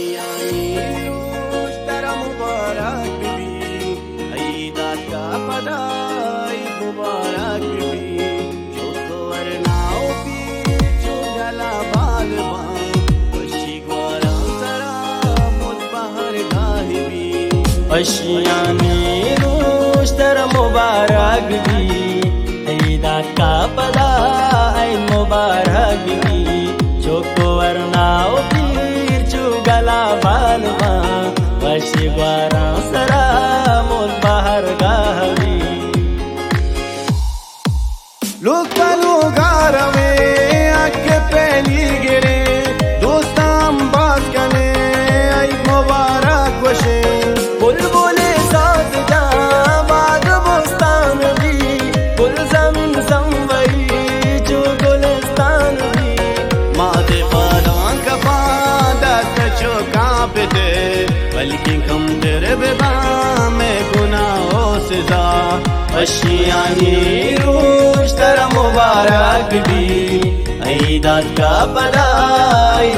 अशियानी रोज तेरा मुबारक बीबी, ईदात का पदाई मुबारक बीबी, जो तो वरनाओ पीछू गला बाल बां, वशी ग्वारा सरा मुद बहर गाहिबी। अशियानी रोज तेरा मुबारक बीबी, ईदात का पदाई मुबारक बीबी, जो तो वरनाओ गला बालवा वशी ग्वारा सरा मुद बहर गाहवी। लुकलू गारवे आके पहली गिरे दोस्ताम बात कने आई मुबारक वशे, बुलबुले साथ जा बाग बुस्तान भी, गुल जमीन संवरी जो गुलिस्तान भी, माते पादां कपा कांपते बल्कि कम तेरे बेबा में गुनाहों से जा। अशियानी रोज तेरा मुबारक भी, ईदात का पदाई